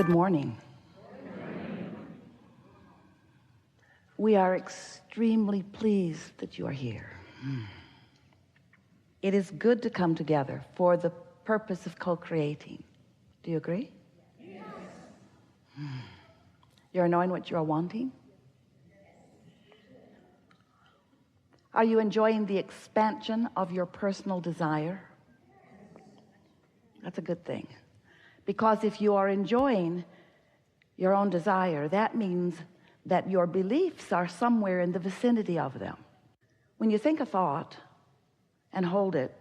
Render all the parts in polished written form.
Good morning. We are extremely pleased that you are here. It is good to come together for the purpose of co-creating. Do you agree? Yes. You're knowing what you are wanting? Are you enjoying the expansion of your personal desire? That's a good thing. Because if you are enjoying your own desire, that means that your beliefs are somewhere in the vicinity of them. When you think a thought and hold it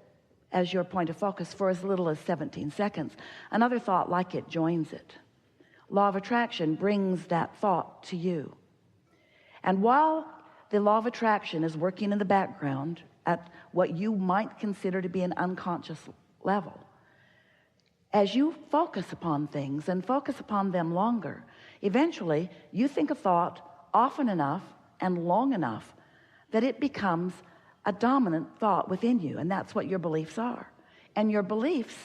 as your point of focus for as little as 17 seconds, another thought like it joins it. Law of attraction brings that thought to you. And while the law of attraction is working in the background at what you might consider to be an unconscious level, as you focus upon things and focus upon them longer, eventually you think a thought often enough and long enough that it becomes a dominant thought within you, and that's what your beliefs are. And your beliefs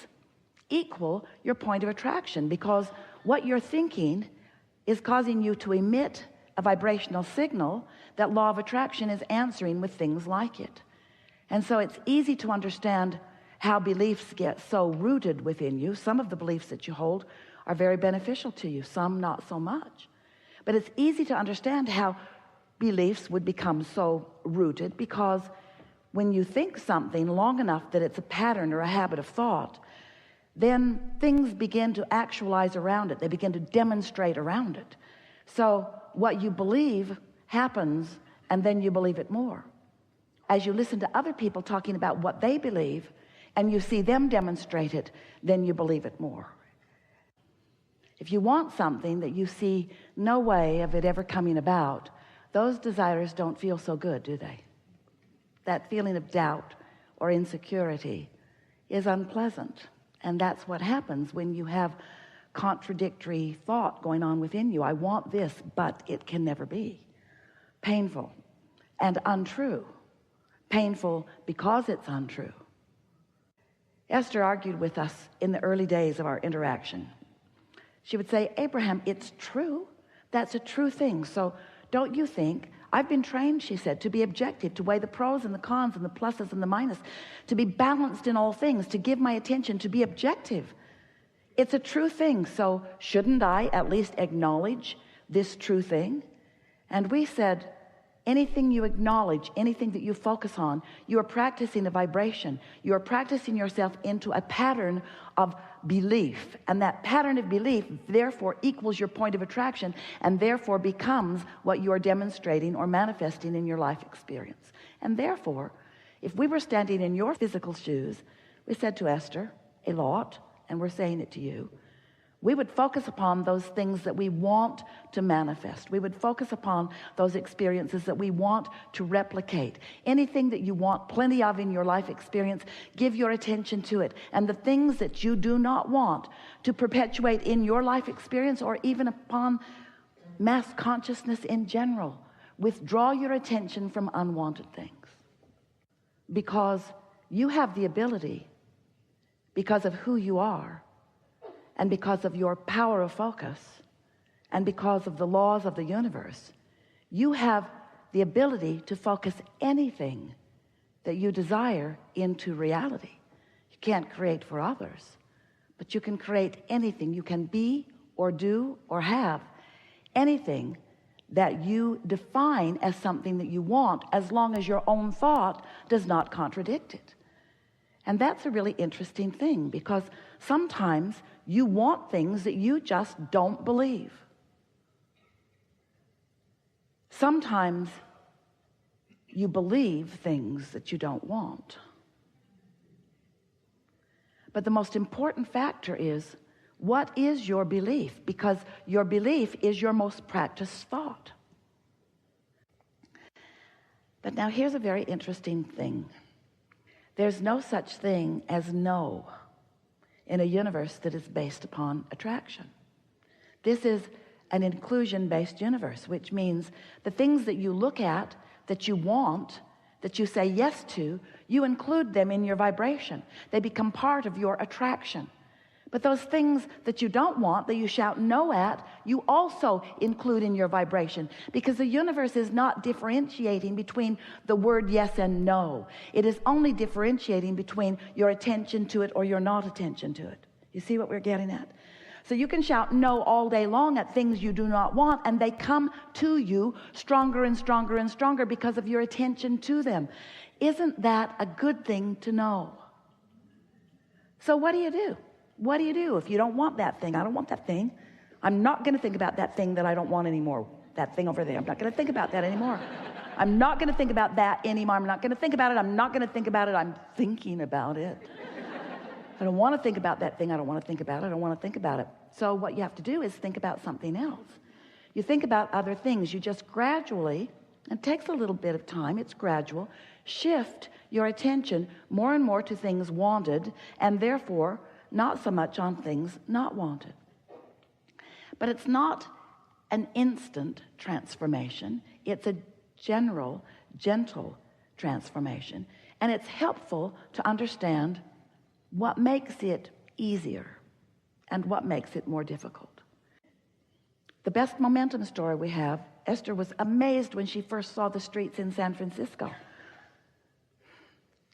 equal your point of attraction, because what you're thinking is causing you to emit a vibrational signal that law of attraction is answering with things like it. And so it's easy to understand how beliefs get so rooted within you. Some of the beliefs that you hold are very beneficial to you, some not so much. But it's easy to understand how beliefs would become so rooted, because when you think something long enough that it's a pattern or a habit of thought, then things begin to actualize around it. They begin to demonstrate around it. So what you believe happens, and then you believe it more. As you listen to other people talking about what they believe, and you see them demonstrate it, then you believe it more. If you want something that you see no way of it ever coming about, those desires don't feel so good, do they? That feeling of doubt or insecurity is unpleasant. And that's what happens when you have contradictory thought going on within you. I want this, but it can never be. Painful and untrue. Painful because it's untrue. Esther argued with us in the early days of our interaction. She would say, Abraham, it's true. That's a true thing. So don't you think, I've been trained, she said, to be objective, to weigh the pros and the cons and the pluses and the minuses, to be balanced in all things, to give my attention, to be objective. It's a true thing. So shouldn't I at least acknowledge this true thing? And we said, anything you acknowledge, anything that you focus on, you are practicing a vibration. You are practicing yourself into a pattern of belief. And that pattern of belief, therefore, equals your point of attraction, and therefore becomes what you are demonstrating or manifesting in your life experience. And therefore, if we were standing in your physical shoes, we said to Esther a lot, and we're saying it to you, we would focus upon those things that we want to manifest. We would focus upon those experiences that we want to replicate. Anything that you want plenty of in your life experience, give your attention to it. And the things that you do not want to perpetuate in your life experience, or even upon mass consciousness in general, withdraw your attention from unwanted things. Because you have the ability, because of who you are, and because of your power of focus, and because of the laws of the universe, you have the ability to focus anything that you desire into reality. You can't create for others, but you can create anything. You can be or do or have anything that you define as something that you want, as long as your own thought does not contradict it. And that's a really interesting thing, because sometimes you want things that you just don't believe. Sometimes you believe things that you don't want. But the most important factor is, what is your belief? Because your belief is your most practiced thought. But now here's a very interesting thing. There's no such thing as no in a universe that is based upon attraction. This is an inclusion-based universe, which means the things that you look at, that you want, that you say yes to, you include them in your vibration. They become part of your attraction. But those things that you don't want, that you shout no at, you also include in your vibration, because the universe is not differentiating between the word yes and no. It is only differentiating between your attention to it or your not attention to it. You see what we're getting at? So you can shout no all day long at things you do not want, and they come to you stronger and stronger and stronger because of your attention to them. Isn't that a good thing to know? So what do you do? What do you do if you don't want that thing? I don't want that thing. I'm not going to think about that thing that I don't want anymore. That thing over there. I'm not going to think about that anymore. I'm not going to think about that anymore. I'm not going to think about it. I'm not going to think about it. I'm thinking about it. I don't want to think about that thing. I don't want to think about it. I don't want to think about it. So what you have to do is think about something else. You think about other things. You just gradually, and it takes a little bit of time, it's gradual, shift your attention more and more to things wanted, and therefore not so much on things not wanted. But it's not an instant transformation. It's a general, gentle transformation. And it's helpful to understand what makes it easier and what makes it more difficult. The best momentum story we have, Esther was amazed when she first saw the streets in San Francisco.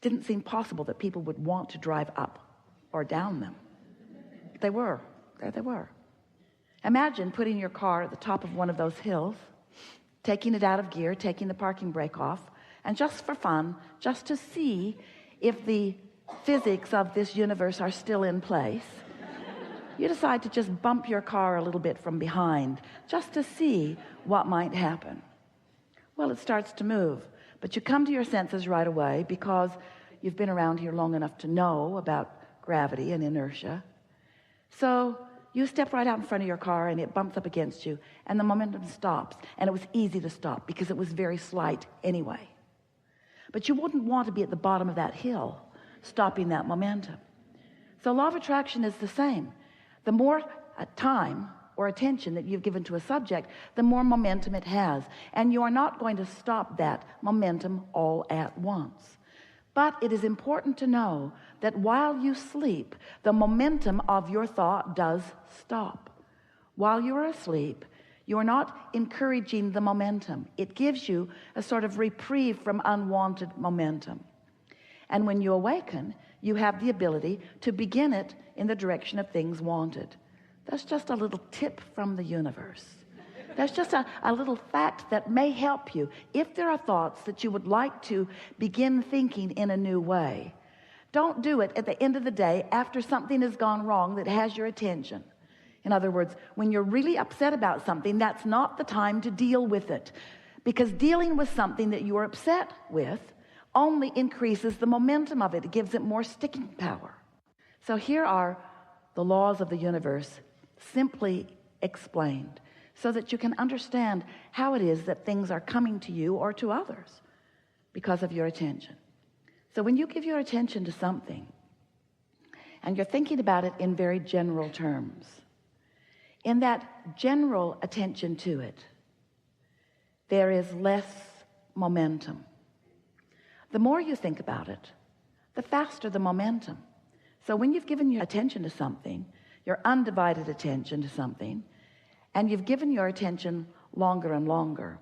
Didn't seem possible that people would want to drive up or down them. They were. There they were. Imagine putting your car at the top of one of those hills, taking it out of gear, taking the parking brake off, and just for fun, just to see if the physics of this universe are still in place, you decide to just bump your car a little bit from behind, just to see what might happen. Well, it starts to move, but you come to your senses right away because you've been around here long enough to know about gravity and inertia. So you step right out in front of your car and it bumps up against you and the momentum stops, and it was easy to stop because it was very slight anyway. But you wouldn't want to be at the bottom of that hill stopping that momentum. So law of attraction is the same. The more time or attention that you've given to a subject, the more momentum it has, and you are not going to stop that momentum all at once. But it is important to know that while you sleep, the momentum of your thought does stop. While you are asleep, you are not encouraging the momentum. It gives you a sort of reprieve from unwanted momentum. And when you awaken, you have the ability to begin it in the direction of things wanted. That's just a little tip from the universe. That's just a little fact that may help you if there are thoughts that you would like to begin thinking in a new way. Don't do it at the end of the day after something has gone wrong that has your attention. In other words, when you're really upset about something, that's not the time to deal with it, because dealing with something that you are upset with only increases the momentum of it. It gives it more sticking power. So here are the laws of the universe simply explained, so that you can understand how it is that things are coming to you or to others because of your attention. So when you give your attention to something and you're thinking about it in very general terms, in that general attention to it, there is less momentum. The more you think about it, the faster the momentum. So when you've given your attention to something, your undivided attention to something, and you've given your attention longer and longer,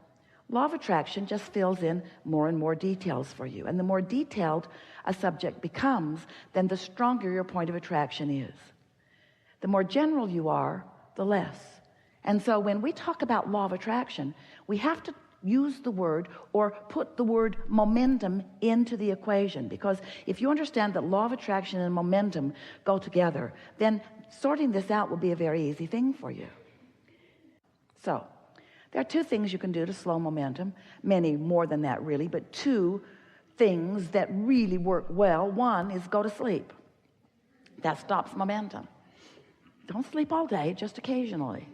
law of attraction just fills in more and more details for you. And the more detailed a subject becomes, then the stronger your point of attraction is. The more general you are, the less. And so when we talk about law of attraction, we have to use the word or put the word momentum into the equation, because if you understand that law of attraction and momentum go together, then sorting this out will be a very easy thing for you. So there are two things you can do to slow momentum, many more than that really, but two things that really work well. One is go to sleep. That stops momentum. Don't sleep all day, just occasionally.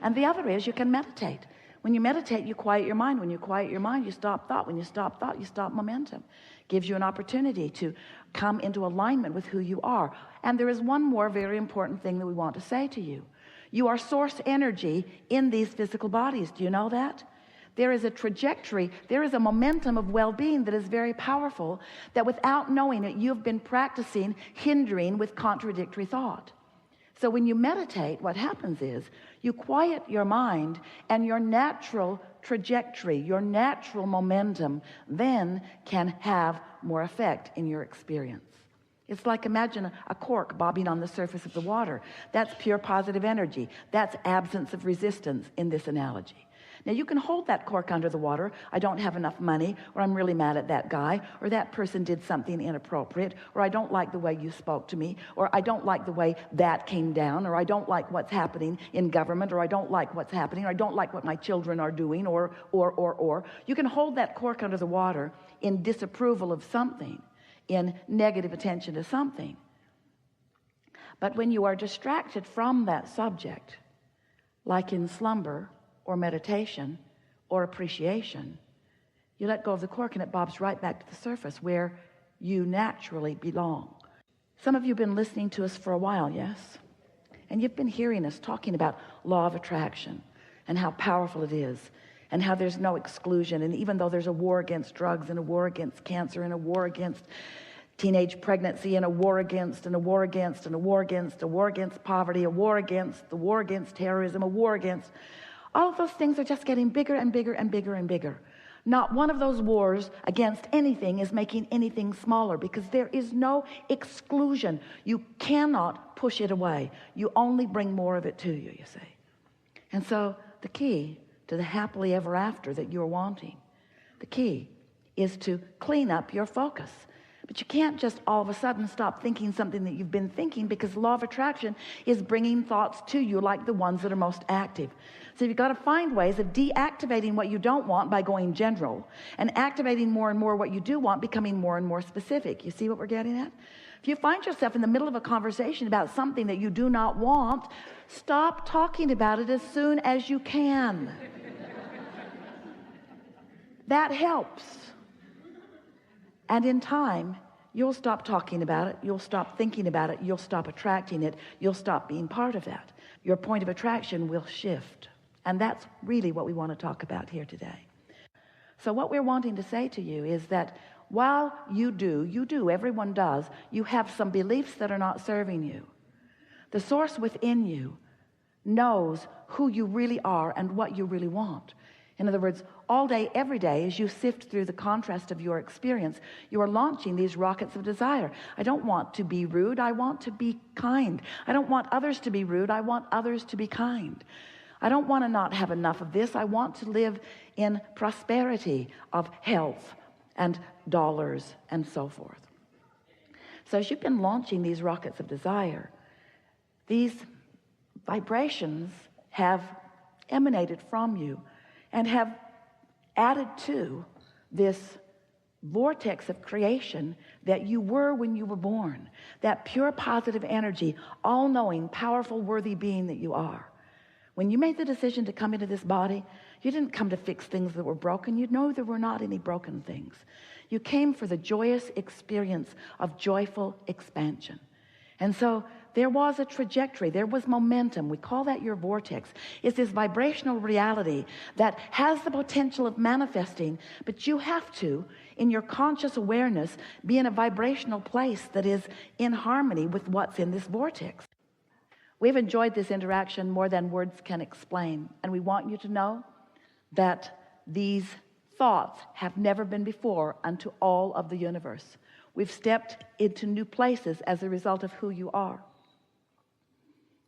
And the other is you can meditate. When you meditate, you quiet your mind. When you quiet your mind, you stop thought. When you stop thought, you stop momentum. Gives you an opportunity to come into alignment with who you are. And there is one more very important thing that we want to say to you. You are source energy in these physical bodies. Do you know that? There is a trajectory, there is a momentum of well-being that is very powerful, that without knowing it, you've been practicing hindering with contradictory thought. So when you meditate, what happens is you quiet your mind, and your natural trajectory, your natural momentum then can have more effect in your experience. It's like, imagine a cork bobbing on the surface of the water. That's pure positive energy. That's absence of resistance in this analogy. Now you can hold that cork under the water. I don't have enough money, or I'm really mad at that guy, or that person did something inappropriate, or I don't like the way you spoke to me, or I don't like the way that came down, or I don't like what's happening in government, or I don't like what's happening, or I don't like what my children are doing, or. You can hold that cork under the water in disapproval of something, in negative attention to something. But when you are distracted from that subject, like in slumber or meditation or appreciation, you let go of the cork and it bobs right back to the surface where you naturally belong. Some of you have been listening to us for a while, yes? And you've been hearing us talking about law of attraction and how powerful it is, and how there's no exclusion. And even though there's a war against drugs, and a war against cancer, and a war against teenage pregnancy, and a war against, and a war against, and a war against, a war against poverty, a war against, the war against terrorism, a war against, all of those things are just getting bigger and bigger and bigger and bigger. Not one of those wars against anything is making anything smaller, because there is no exclusion. You cannot push it away. You only bring more of it to you, you see. And so the key to the happily ever after that you're wanting, the key is to clean up your focus. But you can't just all of a sudden stop thinking something that you've been thinking, because the law of attraction is bringing thoughts to you like the ones that are most active. So you've got to find ways of deactivating what you don't want by going general, and activating more and more what you do want, becoming more and more specific. You see what we're getting at? If you find yourself in the middle of a conversation about something that you do not want, stop talking about it as soon as you can. That helps. And in time, you'll stop talking about it, you'll stop thinking about it, you'll stop attracting it, you'll stop being part of that. Your point of attraction will shift. And that's really what we want to talk about here today. So what we're wanting to say to you is that while you do, everyone does, you have some beliefs that are not serving you. The source within you knows who you really are and what you really want. In other words, all day, every day, as you sift through the contrast of your experience, you are launching these rockets of desire. I don't want to be rude. I want to be kind. I don't want others to be rude. I want others to be kind. I don't want to not have enough of this. I want to live in prosperity of health and dollars and so forth. So as you've been launching these rockets of desire, these vibrations have emanated from you and have added to this vortex of creation that you were when you were born, that pure positive energy, all-knowing, powerful, worthy being that you are. When you made the decision to come into this body, you didn't come to fix things that were broken. You know there were not any broken things. You came for the joyous experience of joyful expansion. And so there was a trajectory, there was momentum. We call that your vortex. It's this vibrational reality that has the potential of manifesting, but you have to, in your conscious awareness, be in a vibrational place that is in harmony with what's in this vortex. We've enjoyed this interaction more than words can explain, and we want you to know that these thoughts have never been before unto all of the universe. We've stepped into new places as a result of who you are.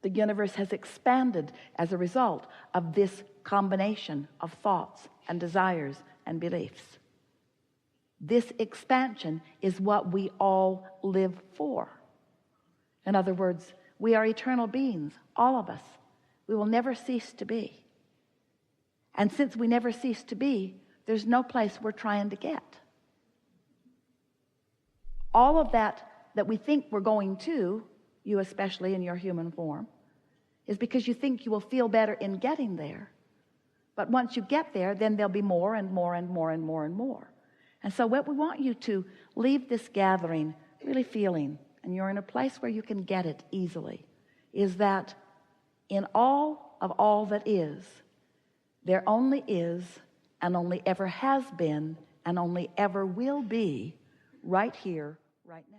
The universe has expanded as a result of this combination of thoughts and desires and beliefs. This expansion is what we all live for. In other words, we are eternal beings, all of us. We will never cease to be. And since we never cease to be, there's no place we're trying to get. All of that we think we're going to, you especially in your human form, is because you think you will feel better in getting there. But once you get there, then there'll be more and more and more and more and more. And so what we want you to leave this gathering really feeling, and you're in a place where you can get it easily, is that in all of all that is, there only is and only ever has been and only ever will be right here, right now.